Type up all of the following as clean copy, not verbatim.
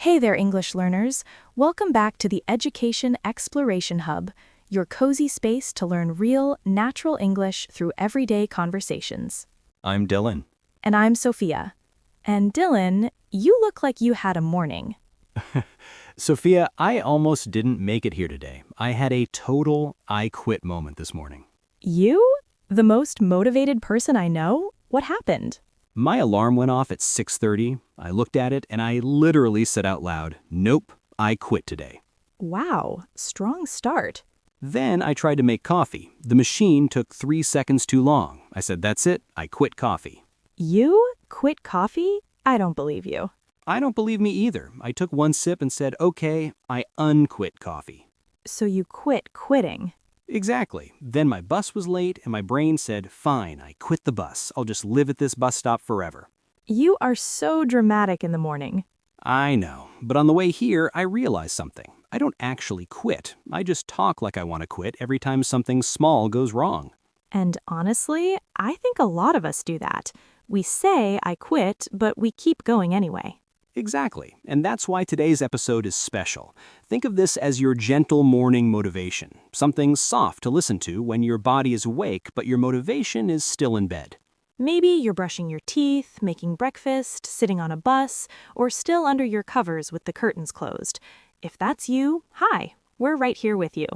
Hey there, English learners. Welcome back to the Education Exploration Hub, your cozy space to learn real, natural English through everyday conversations. I'm Dylan. And I'm Sophia. And Dylan, you look like you had a morning. Sophia, I almost didn't make it here today. I had a total I quit moment this morning. You? The most motivated person I know? What happened? My alarm went off at 6:30. I looked at it and I literally said out loud, "Nope, I quit today." Wow, strong start. Then I tried to make coffee. The machine took 3 seconds too long. I said, "That's it, I quit coffee." You quit coffee? I don't believe you. I don't believe me either. I took one sip and said, "Okay, I unquit coffee." So you quit quitting. Exactly. Then my bus was late and my brain said, "Fine, I quit the bus. I'll just live at this bus stop forever." You are so dramatic in the morning. I know, but on the way here, I realized something. I don't actually quit. I just talk like I want to quit every time something small goes wrong. And honestly, I think a lot of us do that. We say, I quit, but we keep going anyway. Exactly, and that's why today's episode is special. Think of this as your gentle morning motivation, something soft to listen to when your body is awake but your motivation is still in bed. Maybe you're brushing your teeth, making breakfast, sitting on a bus, or still under your covers with the curtains closed. If that's you, hi, we're right here with you.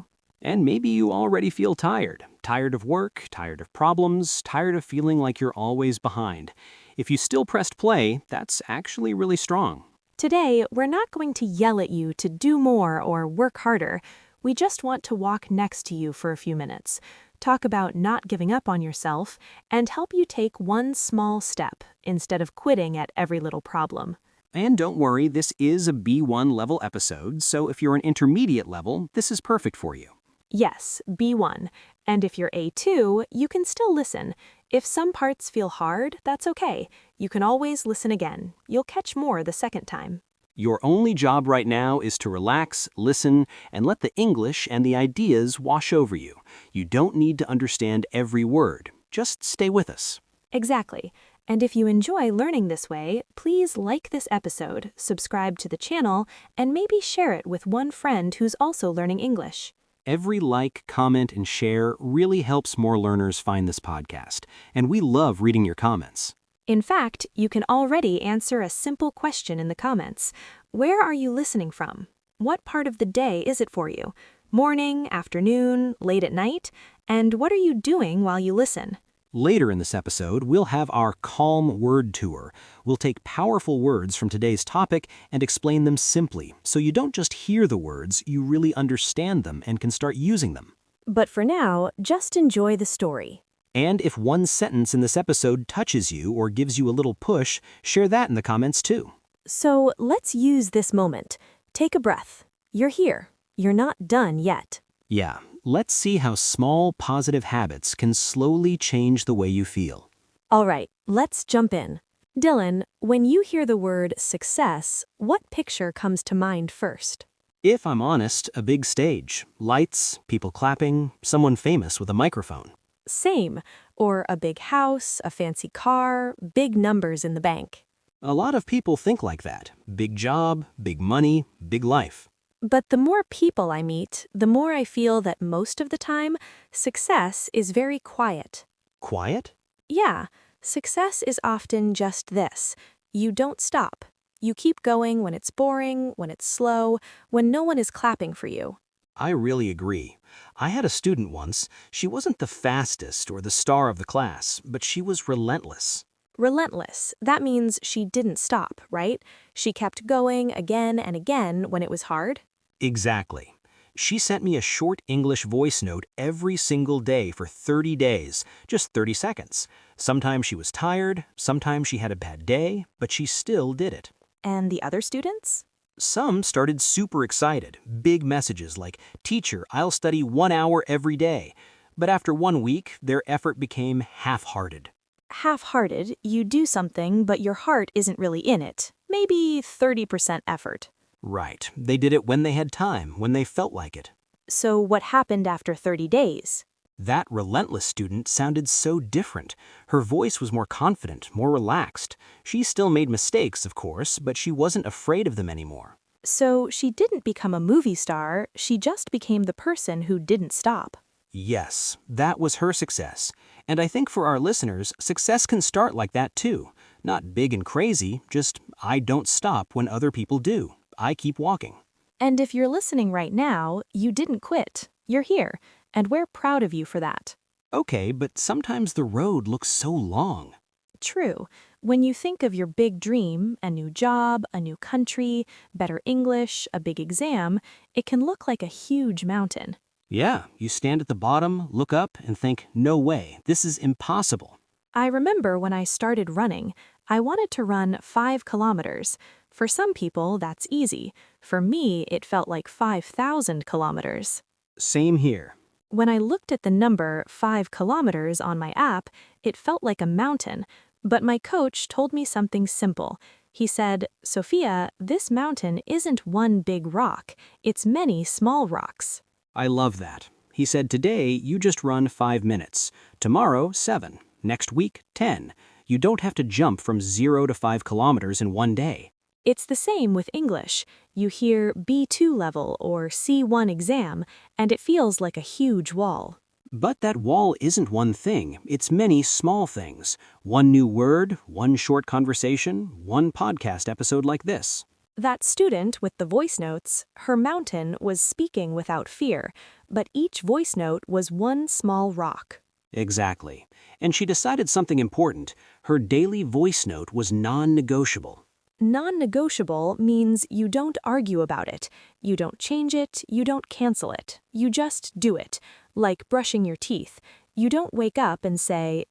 And maybe you already feel tired. Tired of work, tired of problems, tired of feeling like you're always behind. If you still pressed play, that's actually really strong. Today, we're not going to yell at you to do more or work harder. We just want to walk next to you for a few minutes, talk about not giving up on yourself, and help you take one small step instead of quitting at every little problem. And don't worry, this is a B1 level episode, so if you're an intermediate level, this is perfect for you. Yes, B1. And if you're A2, you can still listen. If some parts feel hard, that's okay. You can always listen again. You'll catch more the second time. Your only job right now is to relax, listen, and let the English and the ideas wash over you. You don't need to understand every word. Just stay with us. Exactly. And if you enjoy learning this way, please like this episode, subscribe to the channel, and maybe share it with one friend who's also learning English. Every like, comment, and share really helps more learners find this podcast, and we love reading your comments. In fact, you can already answer a simple question in the comments. Where are you listening from? What part of the day is it for you? Morning, afternoon, late at night? And what are you doing while you listen? Later in this episode, we'll have our Calm Word Tour. We'll take powerful words from today's topic and explain them simply, so you don't just hear the words, you really understand them and can start using them. But for now, just enjoy the story. And if one sentence in this episode touches you or gives you a little push, share that in the comments too. So let's use this moment. Take a breath. You're here. You're not done yet. Yeah, let's see how small positive habits can slowly change the way you feel. All right, let's jump in. Dylan, when you hear the word success, what picture comes to mind first? If I'm honest, a big stage, lights, people clapping, someone famous with a microphone. Same. Or a big house, a fancy car, big numbers in the bank. A lot of people think like that. Big job, big money, big life. But the more people I meet, the more I feel that most of the time, success is very quiet. Quiet? Yeah, success is often just this. You don't stop. You keep going when it's boring, when it's slow, when no one is clapping for you. I really agree. I had a student once. She wasn't the fastest or the star of the class, but she was relentless. Relentless. That means she didn't stop, right? She kept going again and again when it was hard. Exactly. She sent me a short English voice note every single day for 30 days, just 30 seconds. Sometimes she was tired, sometimes she had a bad day, but she still did it. And the other students? Some started super excited, big messages like, "Teacher, I'll study 1 hour every day." But after 1 week, their effort became half-hearted. Half-hearted, you do something, but your heart isn't really in it. Maybe 30% effort. Right. They did it when they had time, when they felt like it. So what happened after 30 days? That relentless student sounded so different. Her voice was more confident, more relaxed. She still made mistakes, of course, but she wasn't afraid of them anymore. So she didn't become a movie star, she just became the person who didn't stop. Yes, that was her success. And I think for our listeners, success can start like that too. Not big and crazy, just I don't stop when other people do. I keep walking. And if you're listening right now, you didn't quit. You're here, and we're proud of you for that. Okay, but sometimes the road looks so long. True. When you think of your big dream, a new job, a new country, better English, a big exam, it can look like a huge mountain. Yeah, you stand at the bottom, look up, and think, no way, this is impossible. I remember when I started running, I wanted to run 5 kilometers. For some people, that's easy. For me, it felt like 5,000 kilometers. Same here. When I looked at the number 5 kilometers on my app, it felt like a mountain. But my coach told me something simple. He said, Sophia, this mountain isn't one big rock, it's many small rocks. I love that. He said today you just run 5 minutes. Tomorrow, 7. Next week, 10. You don't have to jump from 0 to 5 kilometers in one day. It's the same with English. You hear B2 level or C1 exam, and it feels like a huge wall. But that wall isn't one thing, it's many small things. One new word, one short conversation, one podcast episode like this. That student with the voice notes, her mountain was speaking without fear, but each voice note was one small rock. Exactly. And she decided something important. Her daily voice note was non-negotiable. Non-negotiable means you don't argue about it. You don't change it, you don't cancel it. You just do it. Like brushing your teeth. You don't wake up and say,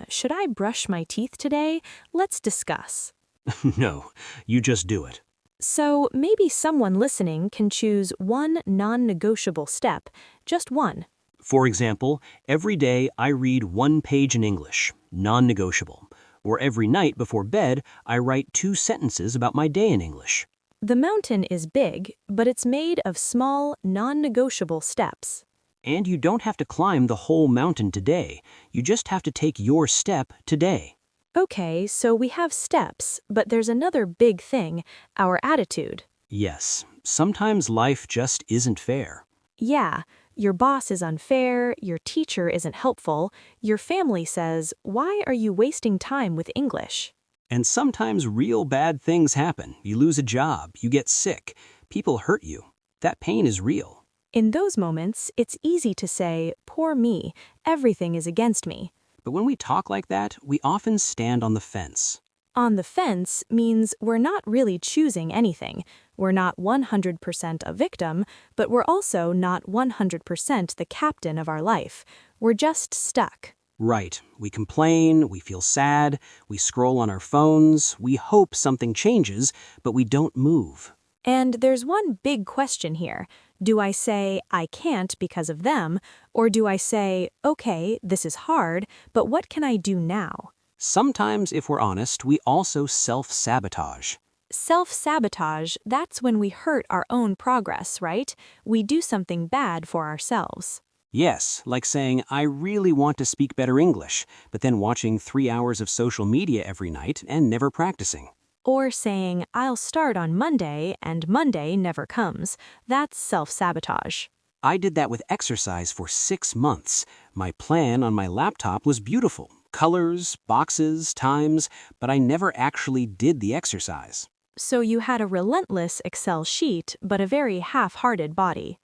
should I brush my teeth today? Let's discuss. No, you just do it. So maybe someone listening can choose one non-negotiable step, just one. For example, every day I read 1 page in English, non-negotiable. Or every night before bed, I write 2 sentences about my day in English. The mountain is big, but it's made of small, non-negotiable steps. And you don't have to climb the whole mountain today. You just have to take your step today. Okay, so we have steps, but there's another big thing, our attitude. Yes, sometimes life just isn't fair. Yeah, your boss is unfair, your teacher isn't helpful, your family says, why are you wasting time with English? And sometimes real bad things happen. You lose a job, you get sick, people hurt you. That pain is real. In those moments, it's easy to say, poor me, everything is against me. But when we talk like that, we often stand on the fence. On the fence means we're not really choosing anything. We're not 100% a victim, but we're also not 100% the captain of our life. We're just stuck. Right. We complain, we feel sad, we scroll on our phones, we hope something changes, but we don't move. And there's one big question here. Do I say, I can't because of them, or do I say, okay, this is hard, but what can I do now? Sometimes, if we're honest, we also self-sabotage. Self-sabotage, that's when we hurt our own progress, right? We do something bad for ourselves. Yes, like saying, I really want to speak better English, but then watching 3 hours of social media every night and never practicing. Or saying, I'll start on Monday, and Monday never comes. That's self-sabotage. I did that with exercise for 6 months. My plan on my laptop was beautiful. Colors, boxes, times, but I never actually did the exercise. So you had a relentless Excel sheet, but a very half-hearted body.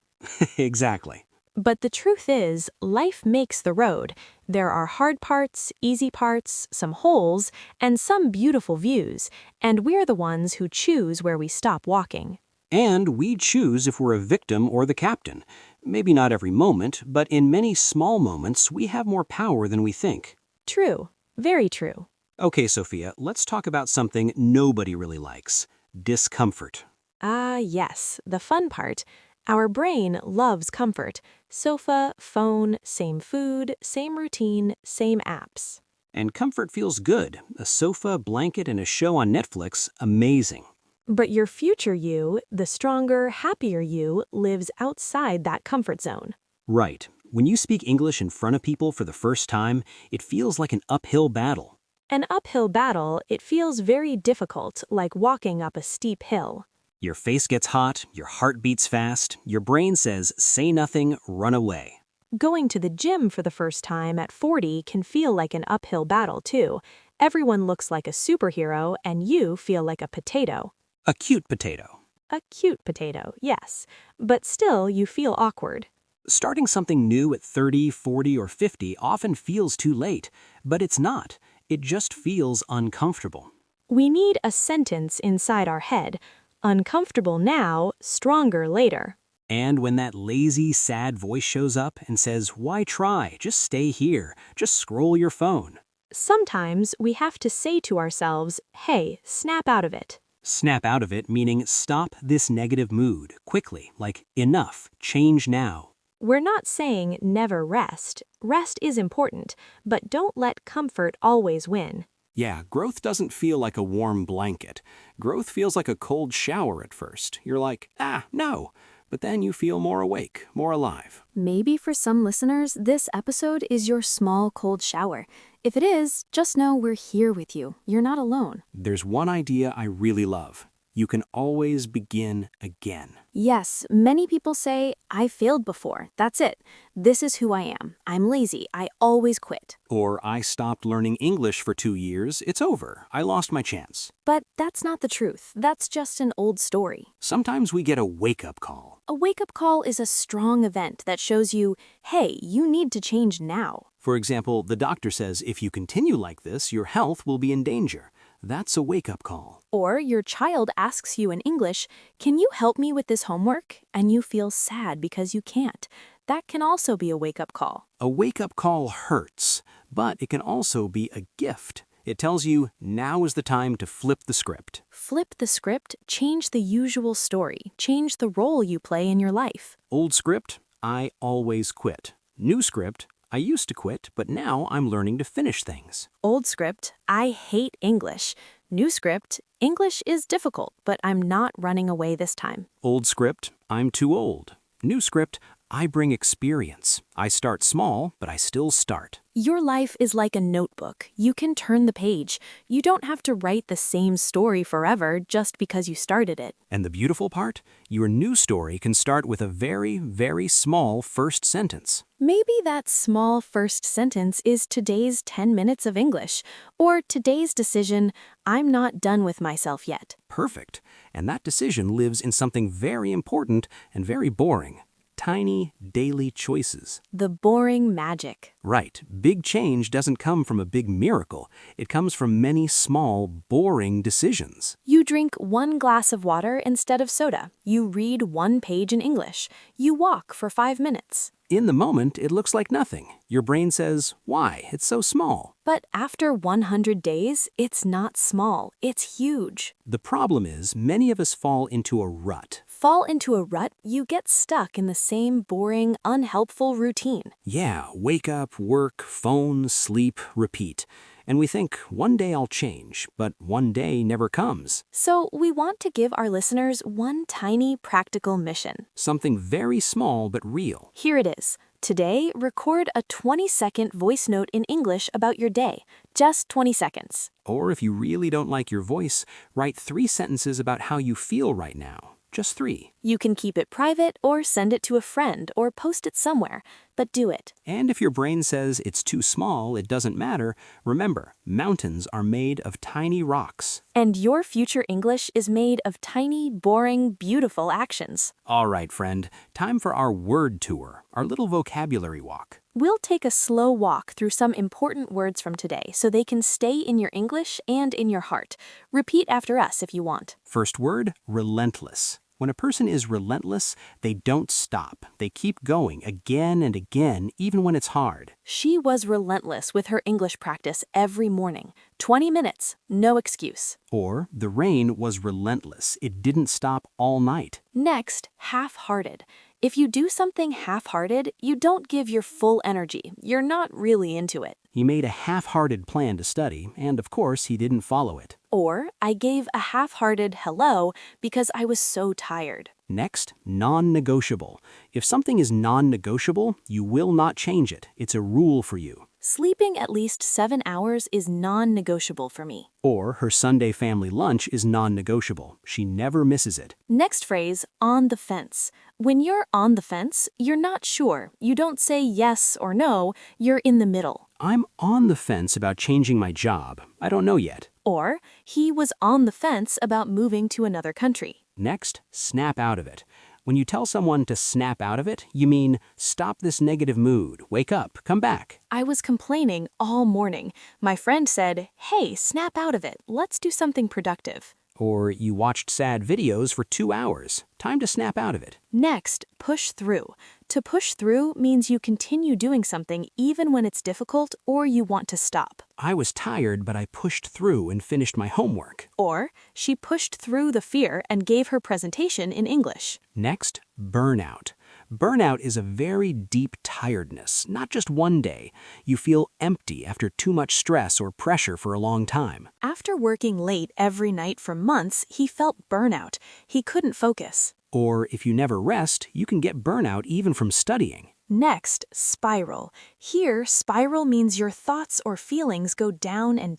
Exactly. But the truth is, life makes the road. There are hard parts, easy parts, some holes, and some beautiful views, and we're the ones who choose where we stop walking. And we choose if we're a victim or the captain. Maybe not every moment, but in many small moments, we have more power than we think. True. Very true. Okay, Sophia, let's talk about something nobody really likes: discomfort. Ah, yes, the fun part. Our brain loves comfort. Sofa, phone, same food, same routine, same apps. And comfort feels good. A sofa, blanket, and a show on Netflix, amazing. But your future you, the stronger, happier you, lives outside that comfort zone. Right. When you speak English in front of people for the first time, it feels like an uphill battle. An uphill battle, it feels very difficult, like walking up a steep hill. Your face gets hot, your heart beats fast, your brain says, say nothing, run away. Going to the gym for the first time at 40 can feel like an uphill battle, too. Everyone looks like a superhero, and you feel like a potato. A cute potato. A cute potato, yes. But still, you feel awkward. Starting something new at 30, 40, or 50 often feels too late, but it's not. It just feels uncomfortable. We need a sentence inside our head. Uncomfortable now, stronger later. And when that lazy, sad voice shows up and says, why try? Just stay here. Just scroll your phone. Sometimes we have to say to ourselves, hey, snap out of it. Snap out of it meaning stop this negative mood quickly, like enough, change now. We're not saying never rest. Rest is important, but don't let comfort always win. Yeah, growth doesn't feel like a warm blanket. Growth feels like a cold shower at first. You're like, no. But then you feel more awake, more alive. Maybe for some listeners, this episode is your small cold shower. If it is, just know we're here with you. You're not alone. There's one idea I really love. You can always begin again. Yes, many people say, I failed before. That's it. This is who I am. I'm lazy. I always quit. Or I stopped learning English for 2 years. It's over. I lost my chance. But that's not the truth. That's just an old story. Sometimes we get a wake-up call. A wake-up call is a strong event that shows you, hey, you need to change now. For example, the doctor says if you continue like this, your health will be in danger. That's a wake-up call. Or your child asks you in English, can you help me with this homework? And you feel sad because you can't. That can also be a wake-up call. A wake-up call hurts, but it can also be a gift. It tells you now is the time to flip the script. Flip the script, change the usual story, change the role you play in your life. Old script, I always quit. New script, I used to quit, but now I'm learning to finish things. Old script, I hate English. New script, English is difficult, but I'm not running away this time. Old script, I'm too old. New script, I bring experience. I start small, but I still start. Your life is like a notebook. You can turn the page. You don't have to write the same story forever just because you started it. And the beautiful part? Your new story can start with a very, very small first sentence. Maybe that small first sentence is today's 10 minutes of English, or today's decision, I'm not done with myself yet. Perfect. And that decision lives in something very important and very boring. Tiny, daily choices. The boring magic. Right. Big change doesn't come from a big miracle. It comes from many small, boring decisions. You drink 1 glass of water instead of soda. You read 1 page in English. You walk for 5 minutes. In the moment, it looks like nothing. Your brain says, why? It's so small. But after 100 days, it's not small. It's huge. The problem is, many of us fall into a rut. Fall into a rut, you get stuck in the same boring, unhelpful routine. Yeah, wake up, work, phone, sleep, repeat. And we think, one day I'll change, but one day never comes. So we want to give our listeners one tiny practical mission. Something very small but real. Here it is. Today, record a 20-second voice note in English about your day. Just 20 seconds. Or if you really don't like your voice, write 3 sentences about how you feel right now. Just 3. You can keep it private or send it to a friend or post it somewhere, but do it. And if your brain says it's too small, it doesn't matter, remember, mountains are made of tiny rocks. And your future English is made of tiny, boring, beautiful actions. All right, friend, time for our word tour, our little vocabulary walk. We'll take a slow walk through some important words from today so they can stay in your English and in your heart. Repeat after us if you want. First word, relentless. When a person is relentless, they don't stop. They keep going again and again, even when it's hard. She was relentless with her English practice every morning. 20 minutes, no excuse. Or, the rain was relentless. It didn't stop all night. Next, half-hearted. If you do something half-hearted, you don't give your full energy. You're not really into it. He made a half-hearted plan to study, and of course, he didn't follow it. Or, I gave a half-hearted hello because I was so tired. Next, non-negotiable. If something is non-negotiable, you will not change it. It's a rule for you. Sleeping at least 7 hours is non-negotiable for me. Or her Sunday family lunch is non-negotiable. She never misses it. Next phrase, on the fence. When you're on the fence, you're not sure. You don't say yes or no, you're in the middle. I'm on the fence about changing my job. I don't know yet. Or, he was on the fence about moving to another country. Next, snap out of it. When you tell someone to snap out of it, you mean stop this negative mood, wake up, come back. I was complaining all morning. My friend said, hey, snap out of it. Let's do something productive. Or you watched sad videos for 2 hours. Time to snap out of it. Next, push through. To push through means you continue doing something even when it's difficult or you want to stop. I was tired, but I pushed through and finished my homework. Or, she pushed through the fear and gave her presentation in English. Next, burnout. Burnout is a very deep tiredness, not just one day. You feel empty after too much stress or pressure for a long time. After working late every night for months, he felt burnout. He couldn't focus. Or if you never rest, you can get burnout even from studying. Next, spiral. Here, spiral means your thoughts or feelings go down and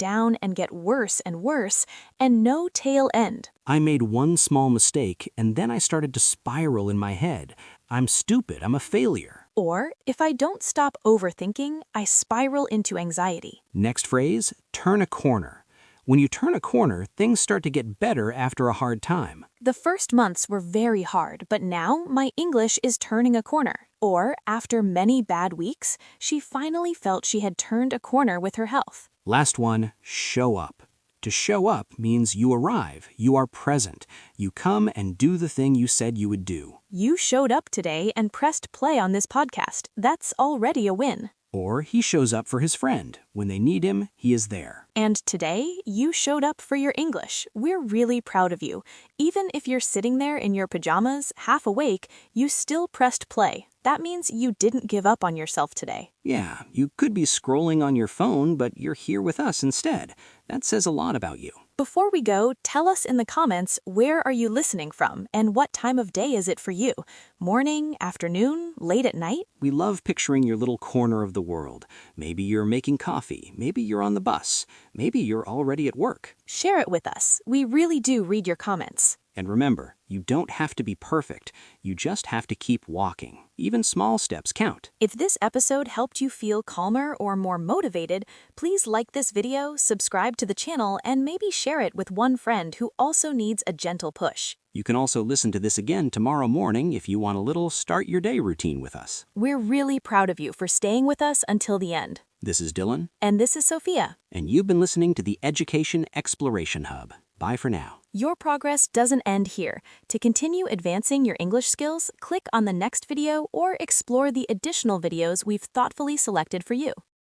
get worse and worse, and no tail end. I made one small mistake, and then I started to spiral in my head. I'm stupid, I'm a failure. Or, if I don't stop overthinking, I spiral into anxiety. Next phrase, turn a corner. When you turn a corner, things start to get better after a hard time. The first months were very hard, but now my English is turning a corner. Or, after many bad weeks, she finally felt she had turned a corner with her health. Last one, show up. To show up means you arrive, you are present. You come and do the thing you said you would do. You showed up today and pressed play on this podcast. That's already a win. Or he shows up for his friend. When they need him, he is there. And today, you showed up for your English. We're really proud of you. Even if you're sitting there in your pajamas, half awake, you still pressed play. That means you didn't give up on yourself today. Yeah, you could be scrolling on your phone, but you're here with us instead. That says a lot about you. Before we go, tell us in the comments, where are you listening from and what time of day is it for you? Morning, afternoon, late at night? We love picturing your little corner of the world. Maybe you're making coffee. Maybe you're on the bus. Maybe you're already at work. Share it with us. We really do read your comments. And remember, you don't have to be perfect. You just have to keep walking. Even small steps count. If this episode helped you feel calmer or more motivated, please like this video, subscribe to the channel, and maybe share it with one friend who also needs a gentle push. You can also listen to this again tomorrow morning if you want a little start your day routine with us. We're really proud of you for staying with us until the end. This is Dylan. And this is Sophia. And you've been listening to the Education Exploration Hub. Bye for now. Your progress doesn't end here. To continue advancing your English skills, click on the next video or explore the additional videos we've thoughtfully selected for you.